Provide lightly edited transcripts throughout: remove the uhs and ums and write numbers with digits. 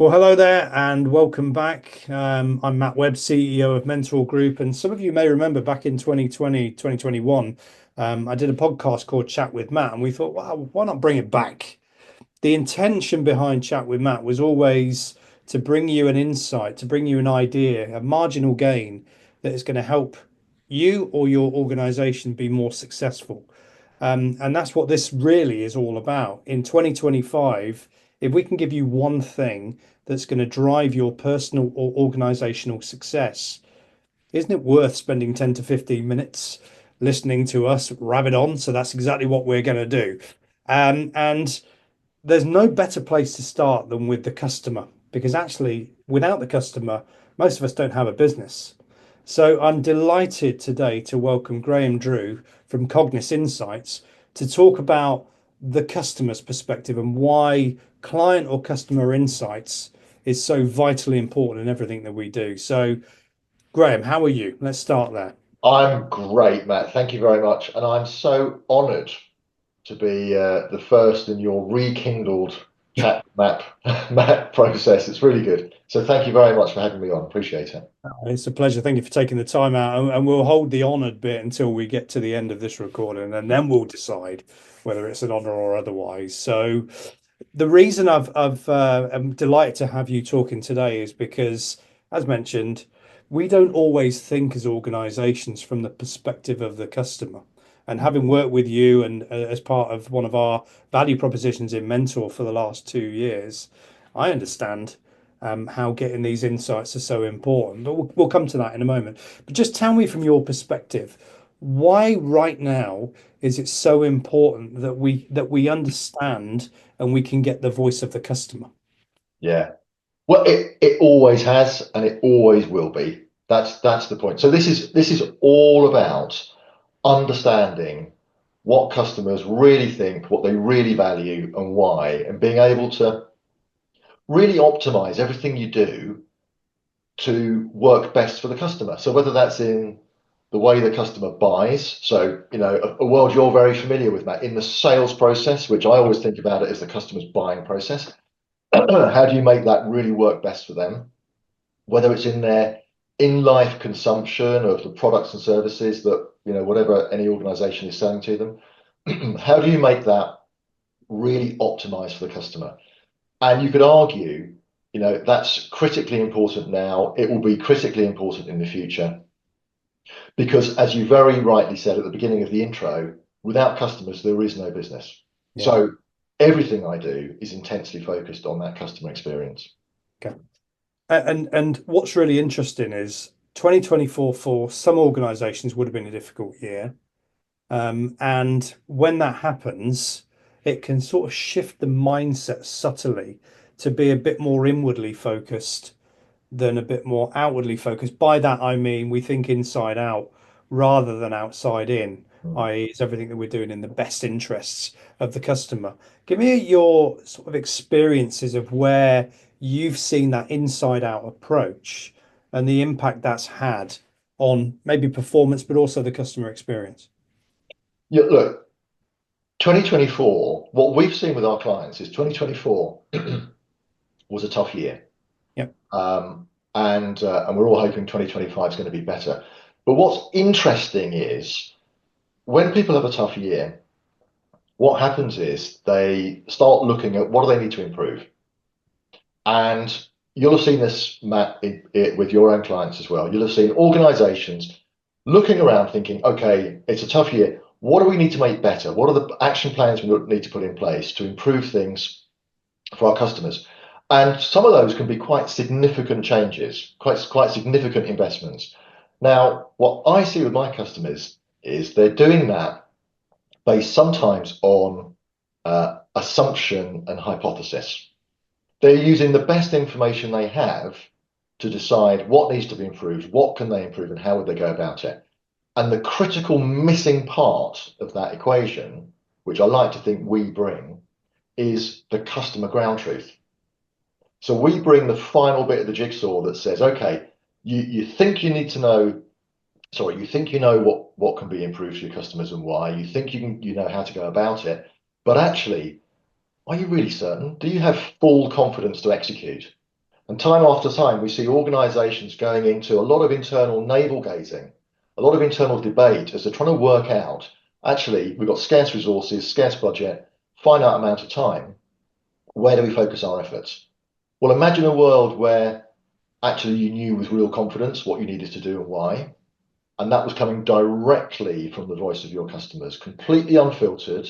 Well, hello there and welcome back. I'm Matt Webb, CEO of Mentor Group. And some of you may remember back in 2020, 2021, I did a podcast called Chat with Matt, and we thought, wow, why not bring it back? The intention behind Chat with Matt was always to bring you an insight, to bring you an idea, a marginal gain that is going to help you or your organization be more successful. And that's what this really is all about. In 2025, if we can give you one thing that's going to drive your personal or organizational success, isn't it worth spending 10 to 15 minutes listening to us rabbit on? So that's exactly what we're going to do. And there's no better place to start than with the customer, because actually, without the customer, most of us don't have a business. So I'm delighted today to welcome Graham Drew from Cognis Insights to talk about the customer's perspective and why client or customer insights is so vitally important in everything that we do. So, Graham, how are you? Let's start there. I'm great, Matt. Thank you very much. And I'm so honored to be the first in your rekindled chat map map process. It's really good. So thank you very much for having me on. Appreciate it. It's a pleasure. Thank you for taking the time out. And we'll hold the honoured bit until we get to the end of this recording, and then we'll decide whether it's an honour or otherwise. So, the reason I'm delighted to have you talking today is because, as mentioned, we don't always think as organisations from the perspective of the customer. And having worked with you and as part of one of our value propositions in Mentor for the last 2 years, I understand how getting these insights are so important. But we'll come to that in a moment. But just tell me from your perspective, why right now is it so important that we understand and we can get the voice of the customer? Yeah. Well, it always has and it always will be. That's the point. So this is all about understanding what customers really think, what they really value, and why, and being able to really optimize everything you do to work best for the customer. So whether that's in the way the customer buys, so a world you're very familiar with, Matt, in the sales process, which I always think about it as the customer's buying process. How do you make that really work best for them? Whether it's in their in-life consumption of the products and services that whatever any organization is selling to them, how do you make that really optimized for the customer? And you could argue, that's critically important now. It will be critically important in the future because, as you very rightly said at the beginning of the intro, without customers, there is no business. Yeah. So everything I do is intensely focused on that customer experience. Okay. And what's really interesting is 2024 for some organizations would have been a difficult year. And when that happens, it can sort of shift the mindset subtly to be a bit more inwardly focused than a bit more outwardly focused. By that, I mean we think inside out rather than outside in, Mm. i.e., it's everything that we're doing in the best interests of the customer. Give me your sort of experiences of where you've seen that inside out approach and the impact that's had on maybe performance, but also the customer experience. Yeah, look, 2024, what we've seen with our clients is 2024 was a tough year. Yep. And we're all hoping 2025 is going to be better. But what's interesting is when people have a tough year, what happens is they start looking at what do they need to improve. And you'll have seen this, Matt, with your own clients as well. You'll have seen organizations looking around thinking, okay, it's a tough year. What do we need to make better? What are the action plans we need to put in place to improve things for our customers? And some of those can be quite significant changes, quite significant investments. Now, what I see with my customers is they're doing that based sometimes on assumption and hypothesis. They're using the best information they have to decide what needs to be improved, what can they improve, and how would they go about it. And the critical missing part of that equation, which I like to think we bring, is the customer ground truth. So we bring the final bit of the jigsaw that says, okay, you think you need to know, sorry, you think you know what can be improved for your customers and why. You think you know how to go about it, but actually, are you really certain? Do you have full confidence to execute? And time after time, we see organizations going into a lot of internal navel gazing, a lot of internal debate as they're trying to work out, actually, we've got scarce resources, scarce budget, finite amount of time. Where do we focus our efforts? Well, imagine a world where actually you knew with real confidence what you needed to do and why. And that was coming directly from the voice of your customers, completely unfiltered,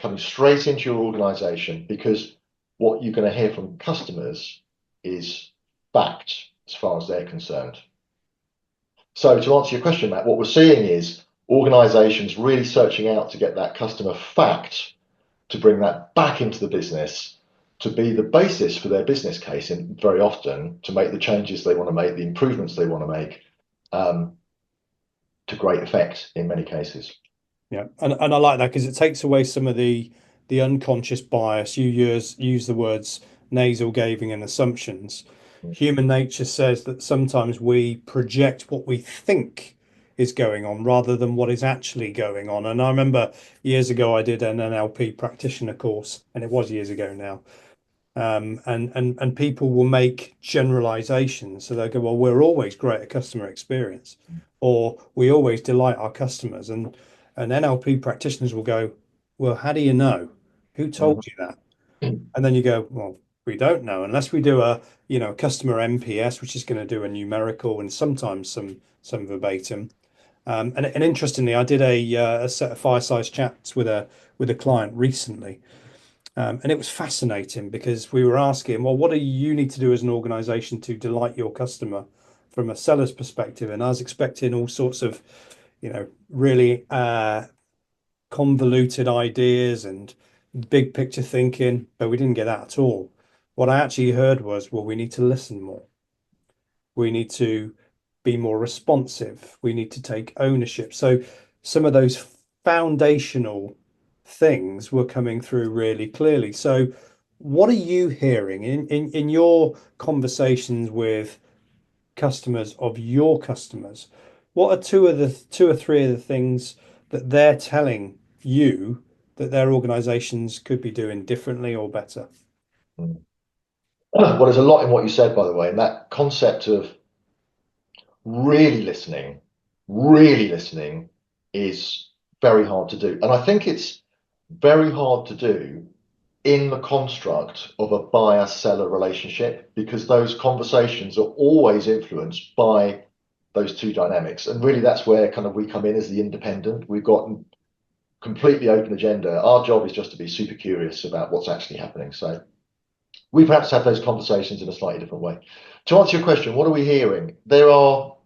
coming straight into your organization, because what you're going to hear from customers is fact as far as they're concerned. So to answer your question, Matt, what we're seeing is organizations really searching out to get that customer fact, to bring that back into the business, to be the basis for their business case, and very often to make the changes they want to make, the improvements they want to make, to great effect in many cases. Yeah, and I like that because it takes away some of the unconscious bias. You use the words nasal gazing and assumptions. Human nature says that sometimes we project what we think is going on rather than what is actually going on. And I remember years ago I did an NLP practitioner course, and it was years ago now. And people will make generalizations. So they'll go, well, we're always great at customer experience, or we always delight our customers. And NLP practitioners will go, well, how do you know? Who told you that? And then you go, well, we don't know unless we do a customer NPS, which is going to do a numerical and sometimes some verbatim. And interestingly, I did a set of fireside chats with a client recently. And it was fascinating because we were asking, well, what do you need to do as an organization to delight your customer from a seller's perspective? And I was expecting all sorts of, really convoluted ideas and big picture thinking, but we didn't get that at all. What I actually heard was, well, we need to listen more. We need to be more responsive. We need to take ownership. So some of those foundational things were coming through really clearly. So what are you hearing in your conversations with customers of your customers? What are two or three of the things that they're telling you that their organizations could be doing differently or better? Well, there's a lot in what you said, by the way, and that concept of really really listening is very hard to do. And I think it's very hard to do in the construct of a buyer-seller relationship, because those conversations are always influenced by those two dynamics. And really, that's where kind of we come in as the independent. We've got a completely open agenda. Our job is just to be super curious about what's actually happening. So we perhaps have those conversations in a slightly different way. To answer your question, what are we hearing? There are,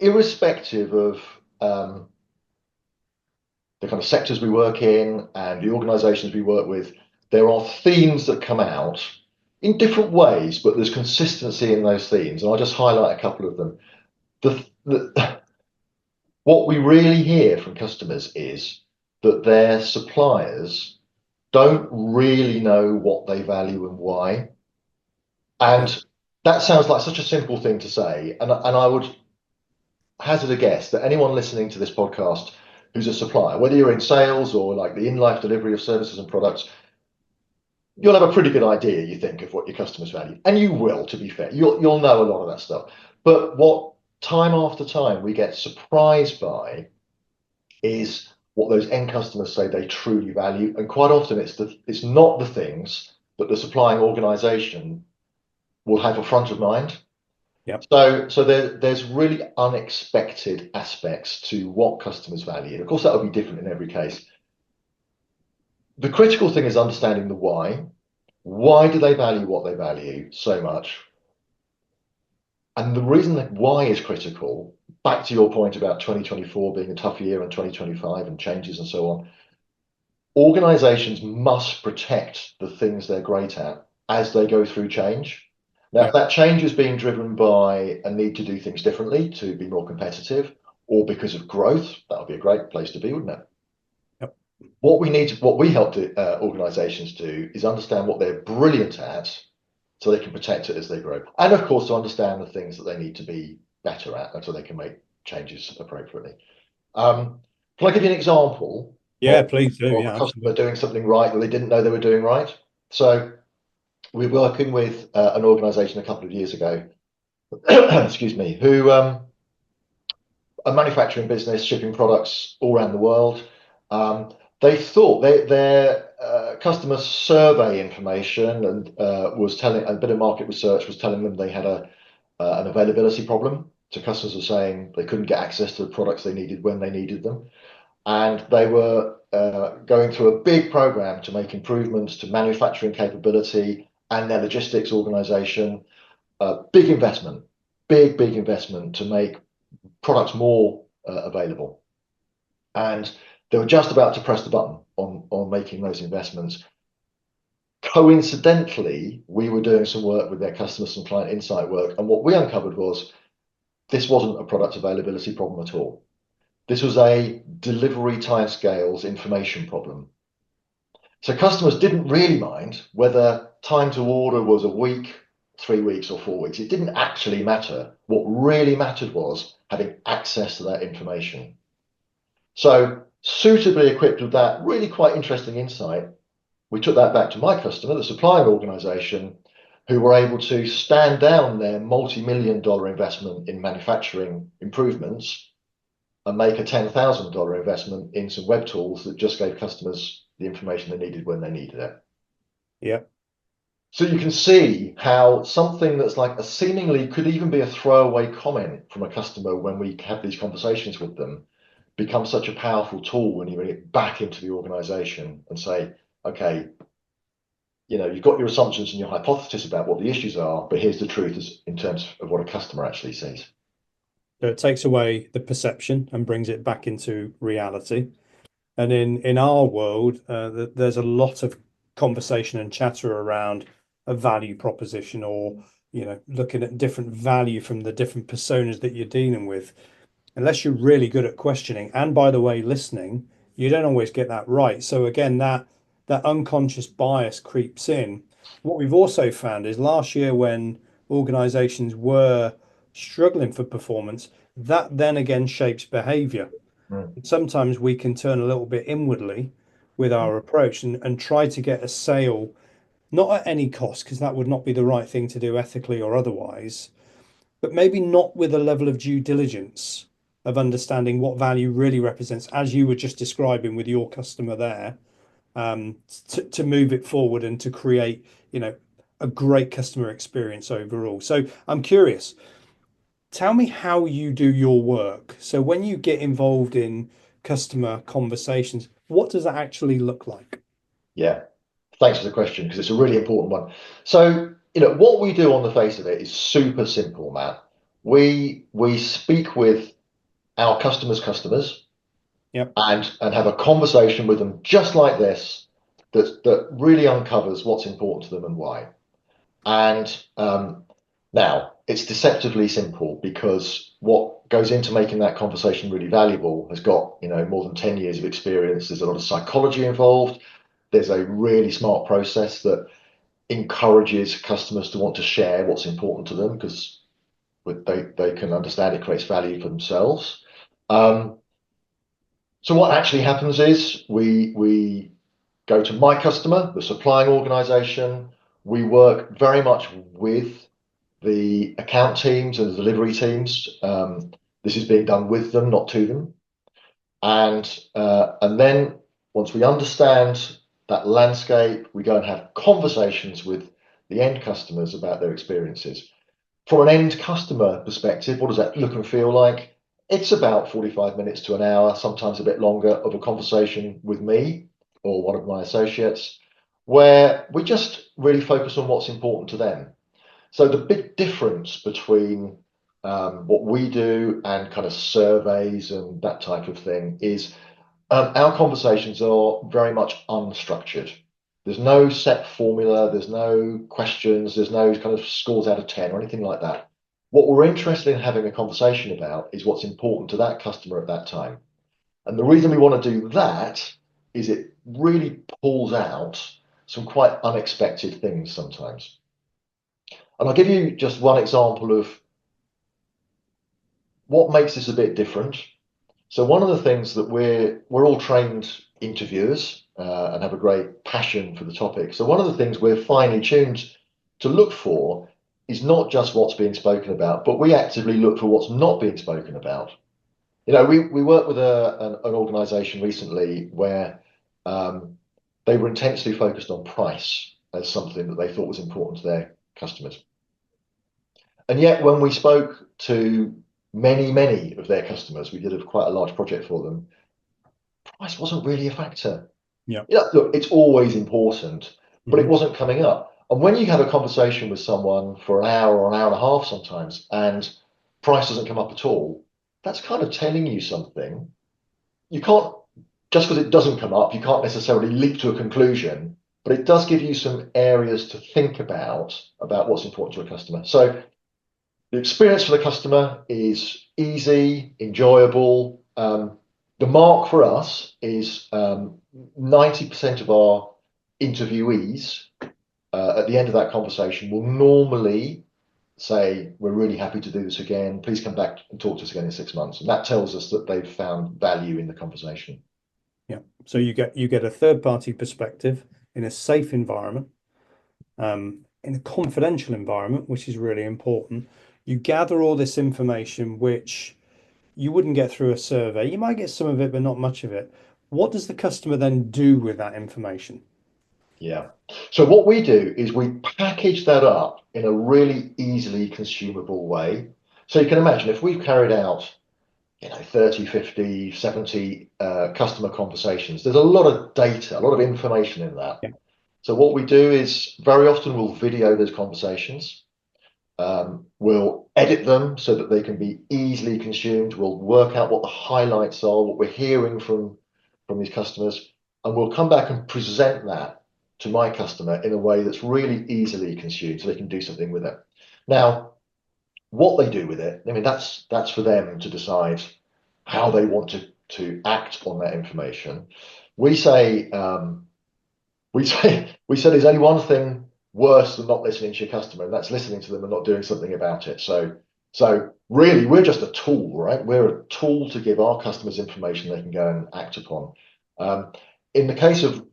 irrespective of the kind of sectors we work in and the organizations we work with, there are themes that come out in different ways, but there's consistency in those themes. And I'll just highlight a couple of them. What we really hear from customers is that their suppliers don't really know what they value and why. Yeah, And that sounds like such a simple thing to say. And I would hazard a guess that anyone listening to this podcast who's a supplier, whether you're in sales or like the in-life delivery of services and products, you'll have a pretty good idea, you think, of what your customers value. And you will, to be fair. You'll know a lot of that stuff. But what time after time we get surprised by is what those end customers say they truly value. And quite often it's not the things that the supplying organization will have a front of mind. yeah, So there's really unexpected aspects to what customers value. And of course, that will be different in every case. The critical thing is understanding the why. Why do they value what they value so much? And the reason that why is critical, back to your point about 2024 being a tough year and 2025 and changes and so on, organizations must protect the things they're great at as they go through change. Now, yeah, if that change is being driven by a need to do things differently, to be more competitive, or because of growth, that would be a great place to be, wouldn't it? yep, What we help organizations do is understand what they're brilliant at so they can protect it as they grow. And of course, to understand the things that they need to be better at and so they can make changes appropriately. Can I give you an example yeah. Please do. of a Yeah, customer absolutely. doing something right that they didn't know they were doing right? So we were working with an organization a couple of years ago, excuse me, who a manufacturing business shipping products all around the world. They thought their customer survey information and was telling a bit of market research was telling them they had an availability problem. So customers were saying they couldn't get access to the products they needed when they needed them, and they were going through a big program to make improvements to manufacturing capability and their logistics organization. Big investment, big investment to make products more available. And they were just about to press the button on making those investments. Coincidentally, we were doing some work with their customers, some client insight work, and what we uncovered was this wasn't a product availability problem at all. This was a delivery timescales information problem. So customers didn't really mind whether time to order was a week, 3 weeks, or 4 weeks. It didn't actually matter. What really mattered was having access to that information. So, suitably equipped with that really quite interesting insight, we took that back to my customer, the supplying organization, who were able to stand down their multi-million-dollar investment in manufacturing improvements and make a $10,000 investment in some web tools that just gave customers the information they needed when they needed it. Yeah. So you can see how something that's like a seemingly could even be a throwaway comment from a customer when we have these conversations with them becomes such a powerful tool when you bring it back into the organization and say, okay, you've got your assumptions and your hypothesis about what the issues are, but here's the truth in terms of what a customer actually sees. So it takes away the perception and brings it back into reality. And in our world, there's a lot of conversation and chatter around a value proposition, or looking at different value from the different personas that you're dealing with. Unless you're really good at questioning, and by the way, listening, you don't always get that right. So again, that unconscious bias creeps in. What we've also found is last year when organizations were struggling for performance, that then again shapes behavior. Mm. Sometimes we can turn a little bit inwardly with our approach and try to get a sale, not at any cost, because that would not be the right thing to do ethically or otherwise, but maybe not with a level of due diligence of understanding what value really represents, as you were just describing with your customer there, to move it forward and to create, a great customer experience overall. So I'm curious, tell me how you do your work. So when you get involved in customer conversations, what does that actually look like? Yeah, thanks for the question because it's a really important one. So, what we do on the face of it is super simple, Matt. We speak with our customers' customers Yep. and have a conversation with them just like this that really uncovers what's important to them and why. And now it's deceptively simple because what goes into making that conversation really valuable has got, more than 10 years of experience. There's a lot of psychology involved. There's a really smart process that encourages customers to want to share what's important to them because they can understand it creates value for themselves. Um, so what actually happens is we go to my customer, the supplying organization. We work very much with the account teams and the delivery teams. This is being done with them, not to them. And then once we understand that landscape, we go and have conversations with the end customers about their experiences. From an end customer perspective, what does that look and feel like? It's about 45 minutes to an hour, sometimes a bit longer, of a conversation with me or one of my associates, where we just really focus on what's important to them. So the big difference between what we do and kind of surveys and that type of thing is our conversations are very much unstructured. There's no set formula, there's no questions, there's no kind of scores out of 10 or anything like that. What we're interested in having a conversation about is what's important to that customer at that time. And the reason we want to do that is it really pulls out some quite unexpected things sometimes. And I'll give you just one example of what makes this a bit different. So one of the things that we're all trained interviewers and have a great passion for the topic. So one of the things we're finely tuned to look for is not just what's being spoken about, but we actively look for what's not being spoken about. We worked with an organization recently where they were intensely focused on price as something that they thought was important to their customers. And yet, when we spoke to many of their customers, we did quite a large project for them, price wasn't really a factor. Yeah. Look, it's always important, but it Hmm. wasn't coming up. And when you have a conversation with someone for an hour or an hour and a half sometimes, and price doesn't come up at all, that's kind of telling you something. You can't, just because it doesn't come up, you can't necessarily leap to a conclusion, but it does give you some areas to think about what's important to a customer. So the experience for the customer is easy, enjoyable. The mark for us is 90% of our interviewees at the end of that conversation will normally say, "We're really happy to do this again. Please come back and talk to us again in 6 months." And that tells us that they've found value in the conversation. Yeah. So you get a third party perspective in a safe environment, in a confidential environment, which is really important. You gather all this information, which you wouldn't get through a survey. You might get some of it, but not much of it. What does the customer then do with that information? Yeah. So what we do is we package that up in a really easily consumable way. So you can imagine if we've carried out 30, 50, 70 customer conversations. There's a lot of data, a lot of information in that. Yeah. So what we do is very often we'll video those conversations. We'll edit them so that they can be easily consumed. We'll work out what the highlights are, what we're hearing from these customers, and we'll come back and present that to my customer in a way that's really easily consumed so they can do something with it. Now, what they do with it, I mean, that's for them to decide how they want to act on that information. We say we say there's only one thing worse than not listening to your customer, and that's listening to them and not doing something about it. So really, we're just a tool, right? We're a tool to give our customers information they can go and act upon. In the case of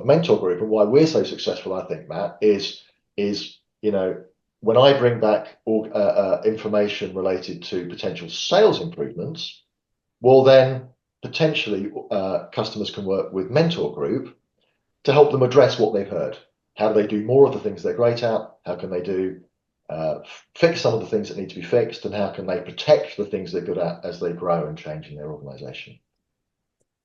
Mentor Group and why we're so successful, I think, Matt, is when I bring back information related to potential sales improvements, well, then potentially customers can work with Mentor Group to help them address what they've heard. How do they do more of the things they're great at? How can they fix some of the things that need to be fixed? And how can they protect the things they're good at as they grow and change in their organization?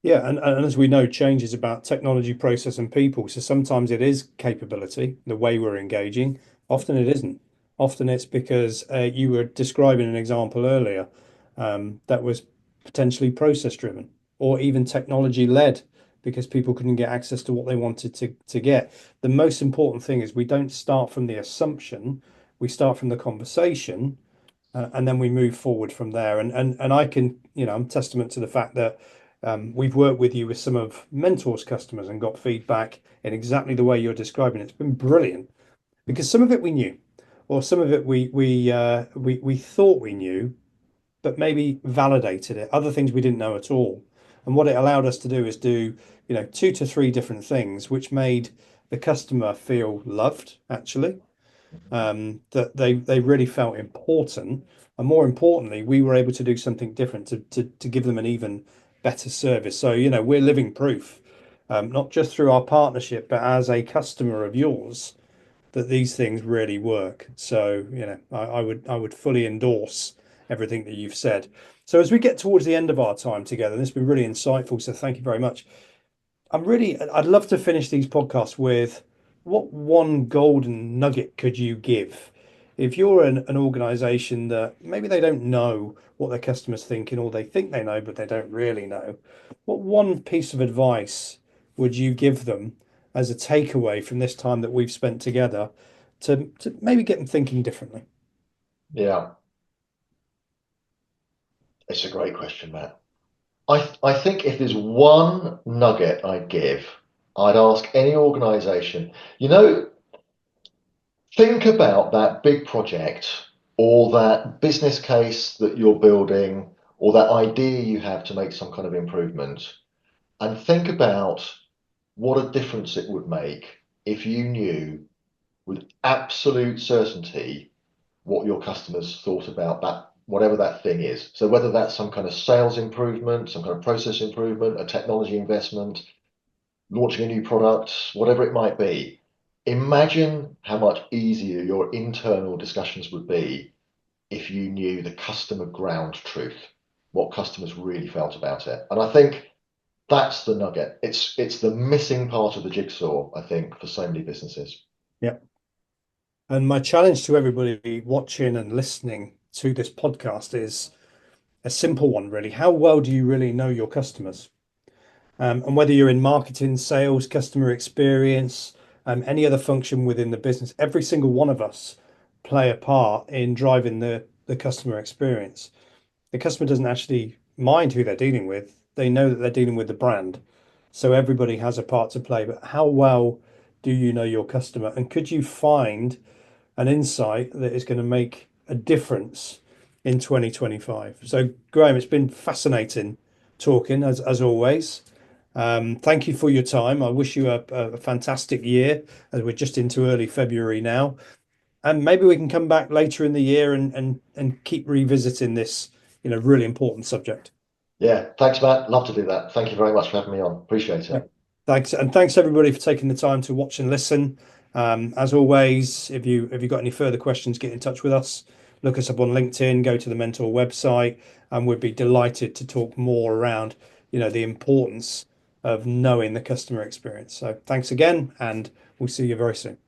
Yeah, and as we know, change is about technology, process, and people. So sometimes it is capability, the way we're engaging. Often it isn't. Often it's because you were describing an example earlier that was potentially process driven or even technology led because people couldn't get access to what they wanted to get. The most important thing is we don't start from the assumption, we start from the conversation, and then we move forward from there. And I can, I'm testament to the fact that we've worked with you with some of Mentor's customers and got feedback in exactly the way you're describing it. It's been brilliant because some of it we knew, or some of it we thought we knew, but maybe validated it. Other things we didn't know at all. And what it allowed us to do is do, 2 to 3 different things, which made the customer feel loved, actually, that they really felt important. And more importantly, we were able to do something different to give them an even better service. So, we're living proof, not just through our partnership, but as a customer of yours, that these things really work. So, I would fully endorse everything that you've said. So as we get towards the end of our time together, this has been really insightful. So thank you very much. I'd love to finish these podcasts with what one golden nugget could you give? If you're an organization that maybe they don't know what their customers thinking, or they think they know, but they don't really know, what one piece of advice would you give them as a takeaway from this time that we've spent together to maybe get them thinking differently? Yeah, it's a great question, Matt. I think if there's one nugget I'd give, I'd ask any organization, think about that big project or that business case that you're building or that idea you have to make some kind of improvement and think about what a difference it would make if you knew with absolute certainty what your customers thought about that, whatever that thing is. So whether that's some kind of sales improvement, some kind of process improvement, a technology investment, launching a new product, whatever it might be, imagine how much easier your internal discussions would be if you knew the customer ground truth, what customers really felt about it. And I think that's the nugget. It's the missing part of the jigsaw, I think, for so many businesses. Yeah. And my challenge to everybody watching and listening to this podcast is a simple one, really. How well do you really know your customers? And whether you're in marketing, sales, customer experience, any other function within the business, every single one of us play a part in driving the customer experience. The customer doesn't actually mind who they're dealing with. They know that they're dealing with the brand. So everybody has a part to play. But how well do you know your customer? And could you find an insight that is going to make a difference in 2025? So, Graham, it's been fascinating talking as always. Thank you for your time. I wish you a fantastic year as we're just into early February now. And maybe we can come back later in the year and keep revisiting this, really important subject. Yeah, thanks, Matt. Love to do that. Thank you very much for having me on. Appreciate Yeah. it. Thanks, and thanks everybody for taking the time to watch and listen. As always, if you got any further questions, get in touch with us. Look us up on LinkedIn, go to the Mentor website, and we'd be delighted to talk more around, the importance of knowing the customer experience. So thanks again, and we'll see you very soon.